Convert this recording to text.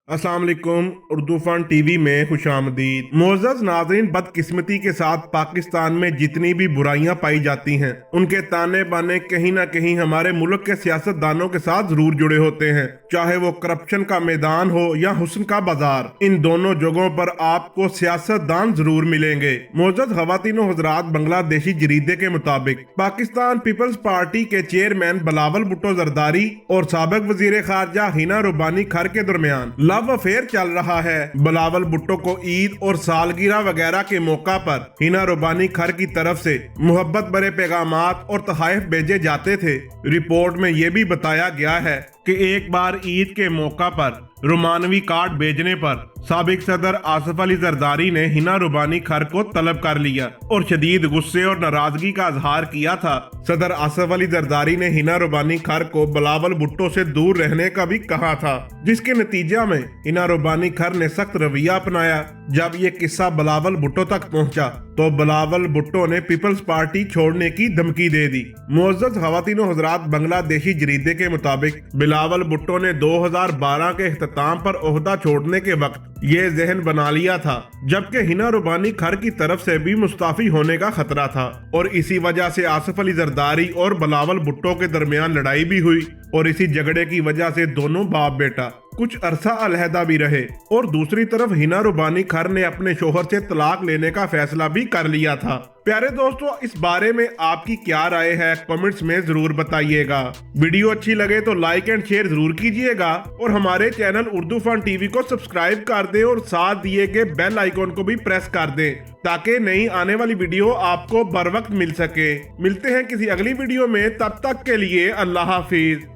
अस्सलाम वालेकुम। Urdu fun TV में खुशामदीद। मोअज़्ज़ज़ नाज़रीन, बदकिस्मती के साथ पाकिस्तान में जितनी भी बुराइयां पाई जाती हैं उनके ताने बाने कहीं ना कहीं हमारे मुल्क के सियासतदानों के साथ जरूर जुड़े होते हैं। चाहे वो करप्शन का मैदान हो या हुस्न का बाजार, इन दोनों जगहों पर आपको सियासतदान जरूर मिलेंगे। मोअज़्ज़ज़ ख़वातीन व हज़रात, बांग्लादेशी जरीदे के मुताबिक पाकिस्तान पीपल्स पार्टी के चेयरमैन बिलावल भुट्टो जरदारी और साबिक वज़ीर ख़ारजा हिना रुबानी खर के दरमियान लव अफेयर चल रहा है। बिलावल भुट्टो को ईद और सालगिरह वगैरह के मौका पर हिना रुबानी खर की तरफ से मोहब्बत भरे पैगामात और तोहफे भेजे जाते थे। रिपोर्ट में यह भी बताया गया है कि एक बार ईद के मौका पर रोमानवी कार्ड भेजने पर साबिक सदर आसिफ अली जरदारी ने हिना रुबानी खर को तलब कर लिया और शदीद गुस्से और नाराजगी का इजहार किया था। सदर आसिफ अली जरदारी ने हिना रुबानी खर को बिलावल भुट्टो से दूर रहने का भी कहा था, जिसके नतीजा में हिना रुबानी खर ने सख्त रवैया अपनाया। जब ये किस्सा बिलावल भुट्टो तक पहुंचा तो बिलावल भुट्टो ने पीपल्स पार्टी छोड़ने की धमकी दे दी। मुअज़्ज़ज़ ख़वातीन व हज़रात, बांग्लादेशी जरीदे के मुताबिक बिलावल भुट्टो ने 2012 के इख्तिताम पर ओहदा छोड़ने के वक्त ये जहन बना लिया था, जबकि हिना रुबानी खर की तरफ से भी मुस्ताफी होने का खतरा था और इसी वजह से आसिफ अली जरदारी और बिलावल भुट्टो के दरमियान लड़ाई भी हुई और इसी झगड़े की वजह से दोनों बाप बेटा कुछ अरसा अलहदा भी रहे। और दूसरी तरफ हिना रुबानी खर ने अपने शोहर से तलाक लेने का फैसला भी कर लिया था। प्यारे दोस्तों, इस बारे में आपकी क्या राय है कमेंट्स में जरूर बताइएगा। वीडियो अच्छी लगे तो लाइक एंड शेयर जरूर कीजिएगा और हमारे चैनल उर्दू फन टीवी को सब्सक्राइब कर दें और साथ दिए गए बेल आइकॉन को भी प्रेस कर दें ताकि नई आने वाली वीडियो आपको बर वक्त मिल सके। मिलते हैं किसी अगली वीडियो में, तब तक के लिए अल्लाह हाफिज।